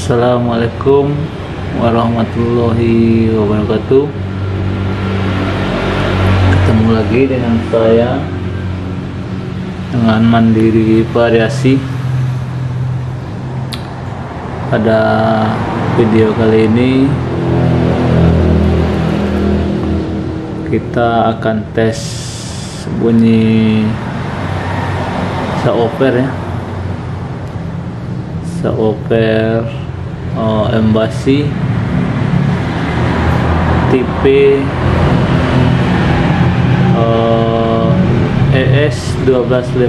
Assalamualaikum warahmatullahi wabarakatuh. Ketemu lagi dengan saya, dengan Mandiri Variasi. Pada video kali ini kita akan tes bunyi subwoofer ya, subwoofer Embassy tipe ES1256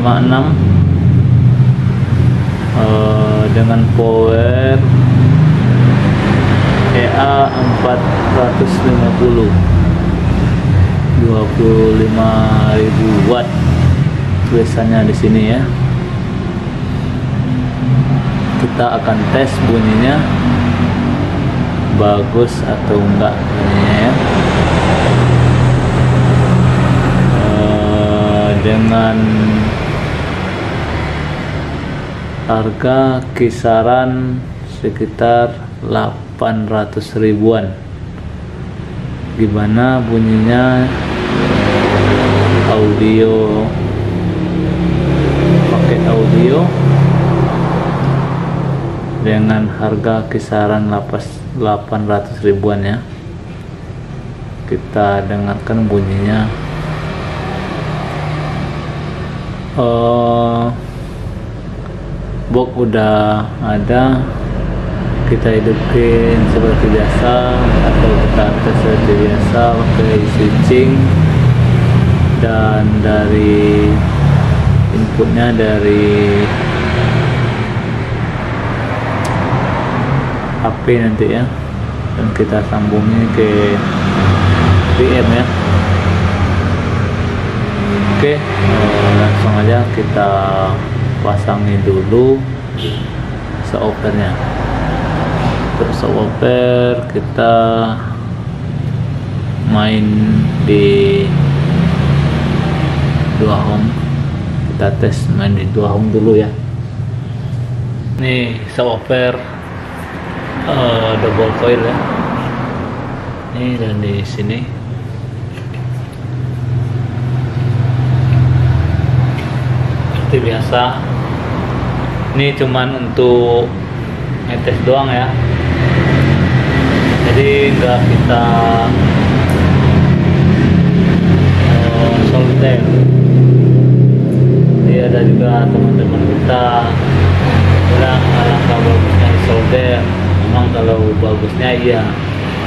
dengan power EA450 25.000 watt tulisannya di sini ya. Kita akan tes bunyinya bagus atau enggak bunyinya ya. Dengan harga kisaran sekitar 800 ribuan. Gimana bunyinya, audio, pakai audio dengan harga kisaran 800 ribuan ya. Kita dengarkan bunyinya. Box udah ada, kita hidupin seperti biasa atau kita tes seperti biasa pakai switching, dan dari inputnya dari HP nanti ya, dan kita sambungin ke PM ya. Oke, langsung aja kita pasangin dulu subwoofernya. Untuk subwoofer kita main di 2 ohm. Kita tes main di 2 ohm dulu ya. Nih subwoofer double coil ya. Ini dan di sini seperti biasa. Ini cuman untuk ngetes doang ya, jadi enggak kita solder. Jadi ada juga teman-teman kita bilang alangkah bagusnya di solder. Memang kalau bagusnya iya,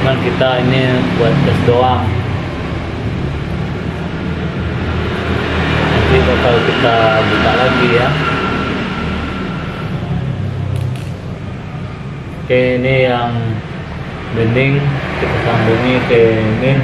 cuman kita ini buat tes doang. Nanti bakal kita buka lagi ya. Oke, ini yang bening kita sambungi ke min.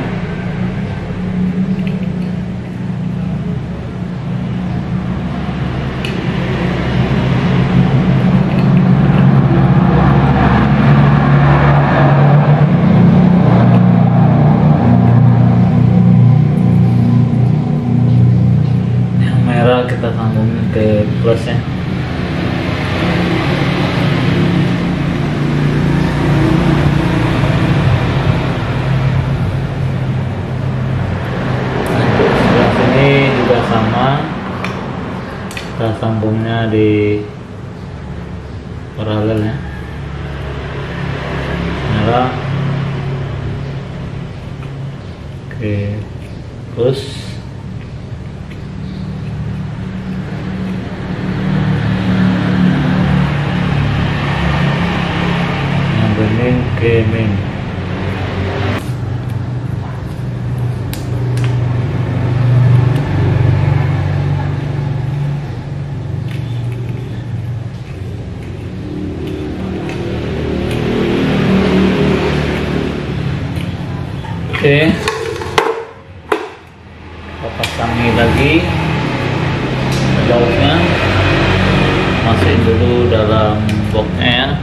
Yang merah kita sambungin ke plusnya. Sama, kita sambungnya di paralel ya, merah. Oke, terus yang bening ke main. Oke, kita pasangi lagi bautnya, masukin dulu dalam boxnya ya.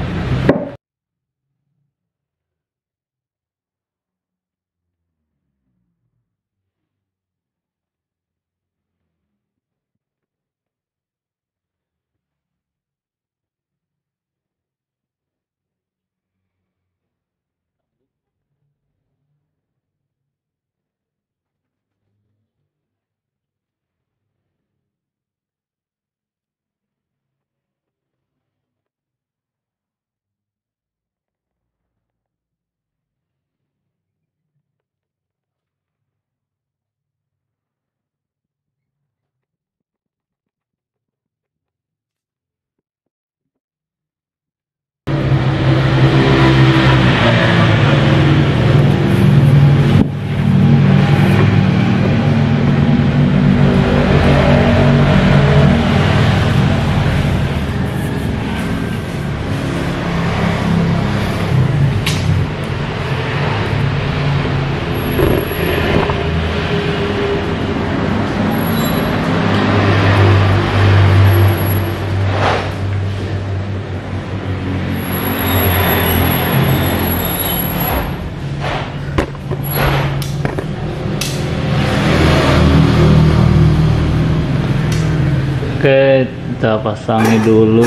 Oke, kita pasangi dulu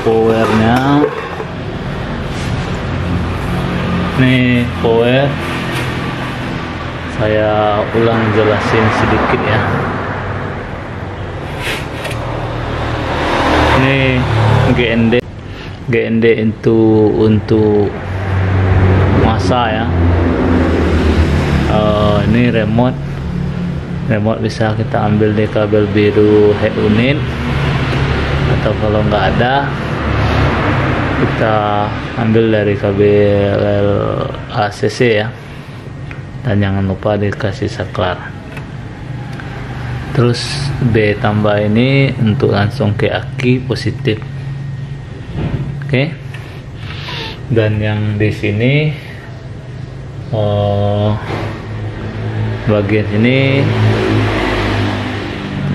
powernya. Nih power, saya ulang jelasin sedikit ya. Ini GND itu untuk masa ya. Ini remote bisa kita ambil di kabel biru head unit, atau kalau nggak ada kita ambil dari kabel ACC ya, dan jangan lupa dikasih saklar. Terus B tambah ini untuk langsung ke aki positif. Oke. Dan yang di sini bagian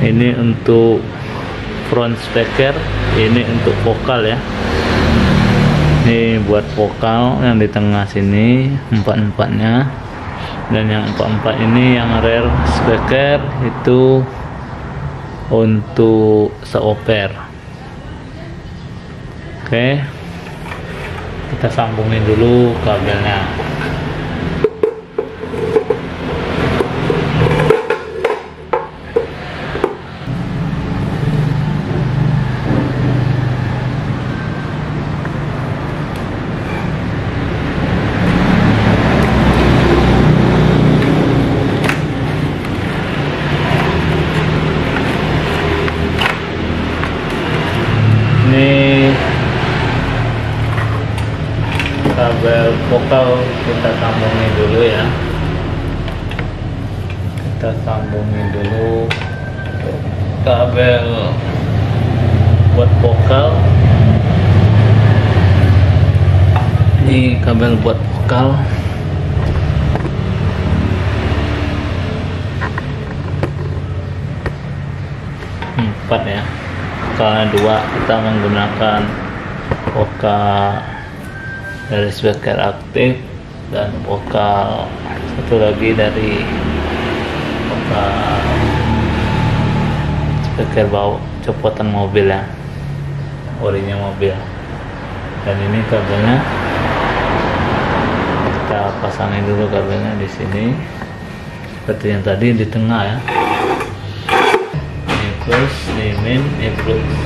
ini untuk front speaker, ini untuk vokal ya. Ini buat vokal yang di tengah sini, empat-empatnya, dan yang empat-empat ini yang rear speaker itu untuk subwoofer. Oke, kita sambungin dulu kabelnya. Ini kabel vokal kita sambungin dulu ya. Kita sambungin dulu kabel buat vokal. Ini kabel buat vokal. Empat ya. Karena dua kita menggunakan vokal dari speaker aktif, dan vokal satu lagi dari vokal speaker bawah copotan mobil ya, orinya mobil. Dan ini kabelnya kita pasangin dulu kabelnya di sini seperti yang tadi di tengah ya. Plus di min, ini plus dulu.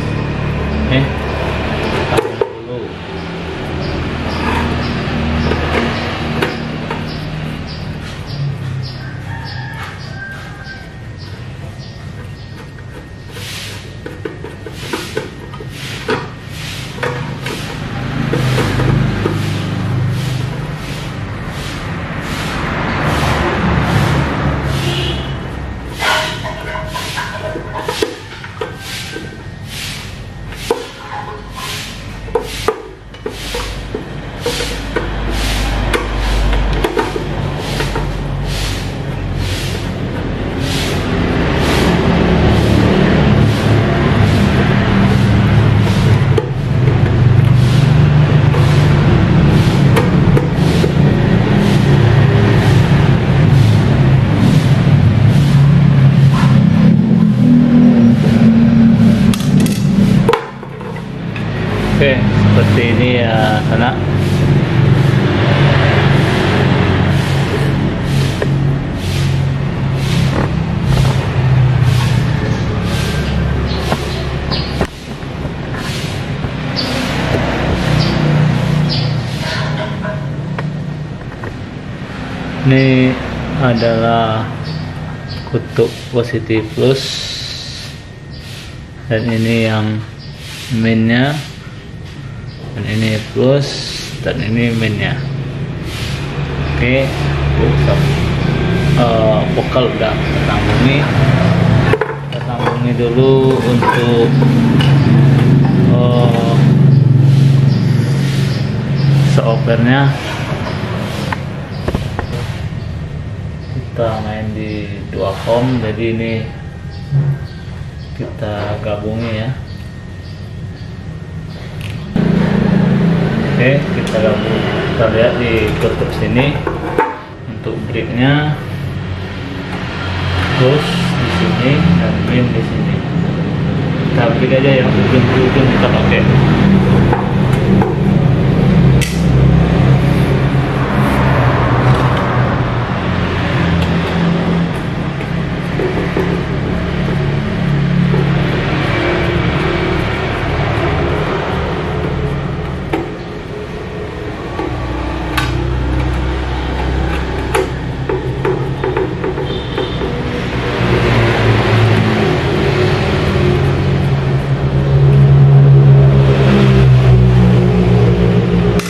Oke, seperti ini ya sana. Ini adalah kutub positif plus, dan ini yang minnya, dan ini plus, dan ini minnya. Oke, vokal udah kita sambungi dulu untuk subwoofernya. Kita main di 2 ohm, jadi ini kita gabungi ya. Oke, kita gabung. Kita lihat di kutub sini untuk breaknya, terus di sini dan min di sini. kita ambil aja yang ujung-ujung kita pakai.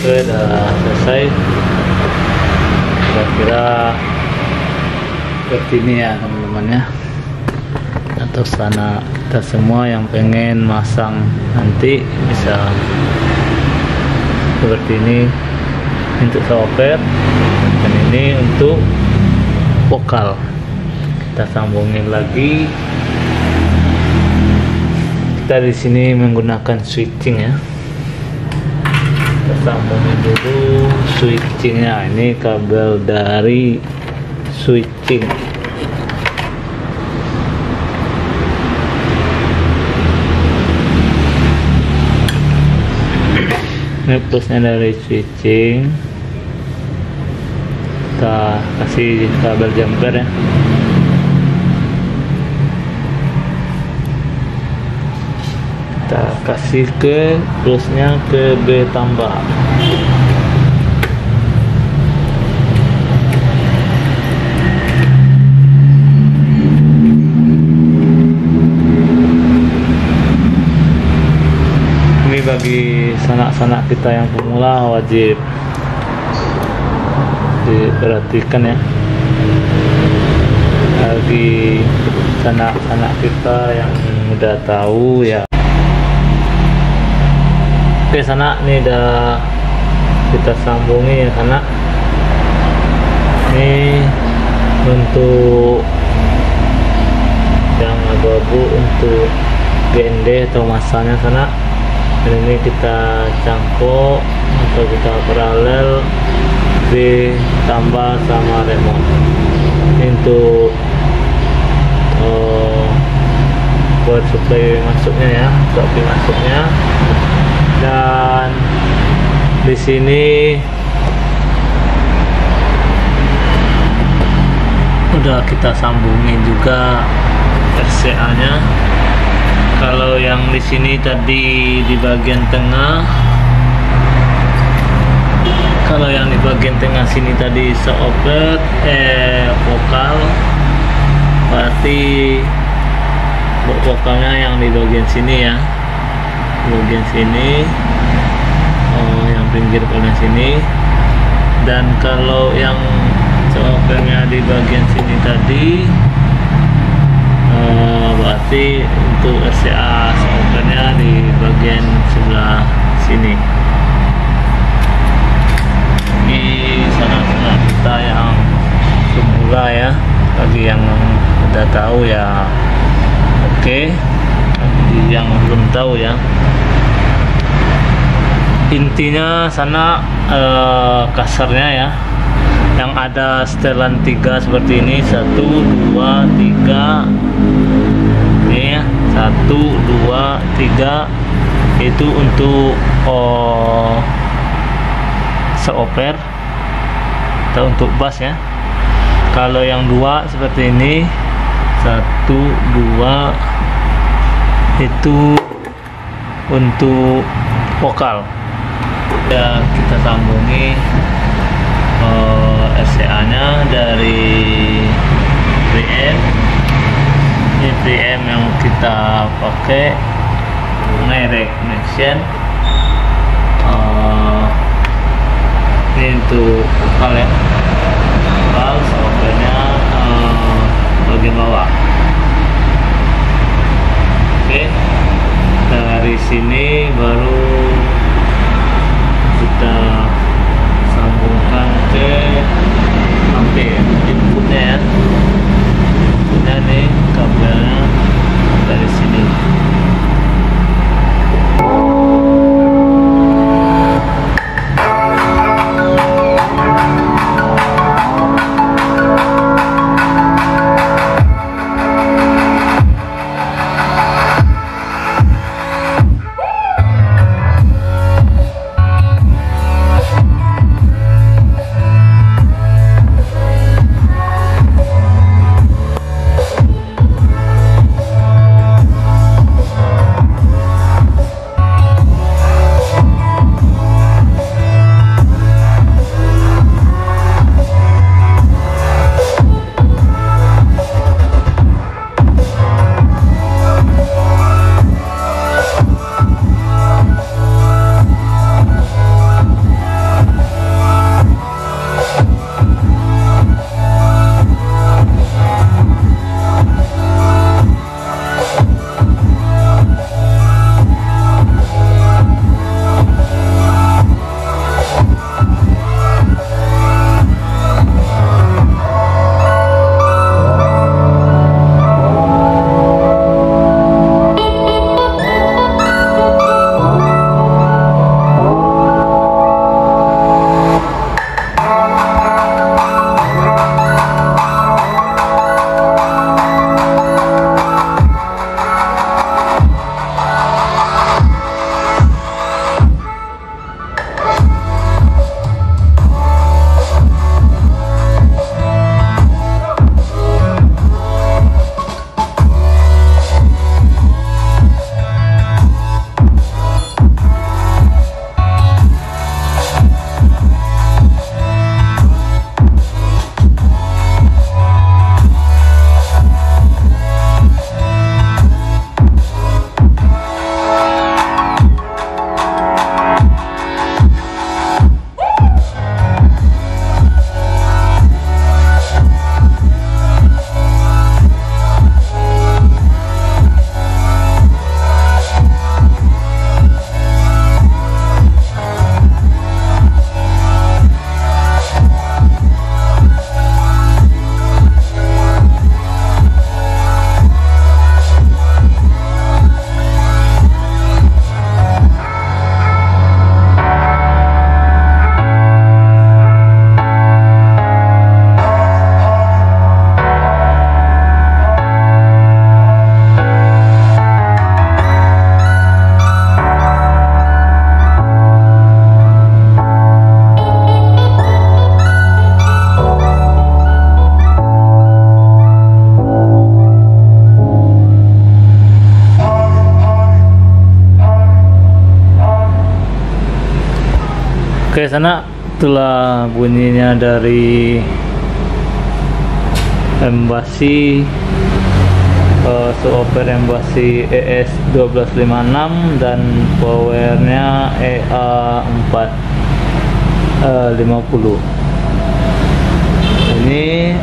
Udah selesai, kira-kira seperti ini ya teman-teman ya. Atau sana kita semua yang pengen masang nanti bisa seperti ini untuk subwoofer, dan ini untuk vokal. Kita sambungin lagi. Kita di sini menggunakan switching ya. Kita sambungin dulu switchingnya. Ini kabel dari switching. Ini plusnya dari switching. Kita kasih kabel jumper ya. Kita kasih ke plusnya ke B tambah. Ini bagi sanak-sanak kita yang pemula wajib diperhatikan ya. Bagi sanak-sanak kita yang udah tahu ya. Oke sana, ini udah kita sambungi ya sana. Ini untuk yang abu-abu untuk GND atau masanya sana. Dan ini kita cangkok atau kita paralel ditambah sama remote. Ini untuk buat supply masuknya ya, supply masuknya. Dan di sini udah kita sambungin juga RCA-nya. Kalau yang di sini tadi di bagian tengah, kalau yang di bagian tengah sini tadi subwoofer vokal, berarti vokalnya yang di bagian sini ya. Bagian sini, yang pinggir paling sini. Dan kalau yang subwoofernya di bagian sini tadi, berarti untuk RCA subwoofernya di bagian sebelah sini. Ini sanak-sanak kita yang pemula ya. Bagi yang udah tahu ya oke. Bagi yang belum tahu ya, intinya sana kasarnya ya, yang ada setelan 3 seperti ini, 1 2 3 ini ya, 1 2 3 itu untuk subwoofer atau untuk bass ya. Kalau yang 2 seperti ini, 1 2 itu untuk vokal ya. Kita sambungi RCA nya dari preamp. Ini preamp yang kita pakai merek Connection. Ini untuk vokal ya, vokal subwoofernya bagian bawah. Oke, dari sini baru kita sambungkan ke ampere inputnya ya. Inputnya nih kabelnya dari sini. Oke, sana itulah bunyinya dari embasi subwoofer embasi ES1256 dan powernya EA450. Ini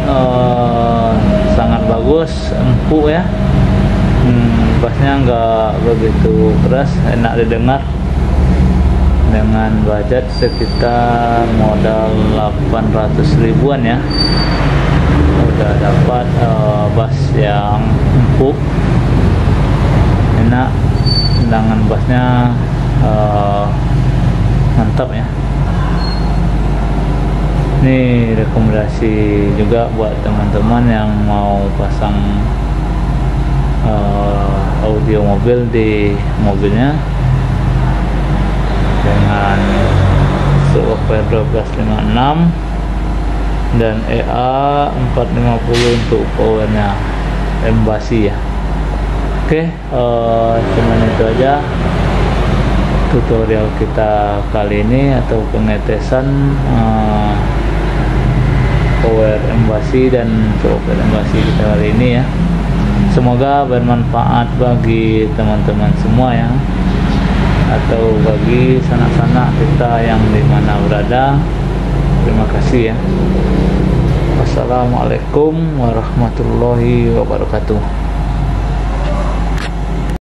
sangat bagus, empuk ya. Bassnya nggak begitu keras, enak didengar. Dengan budget sekitar modal 800 ribuan ya, udah dapat bass yang empuk, enak, tendangan bassnya mantap ya. Ini rekomendasi juga buat teman-teman yang mau pasang audio mobil di mobilnya dengan subwoofer 1256 dan EA450 untuk powernya embasi ya. Oke, cuman itu aja tutorial kita kali ini, atau pengetesan power embasi dan subwoofer embasi kita kali ini ya. Semoga bermanfaat bagi teman-teman semua ya, atau bagi sanak-sanak kita yang dimana berada. Terima kasih ya. Wassalamualaikum warahmatullahi wabarakatuh.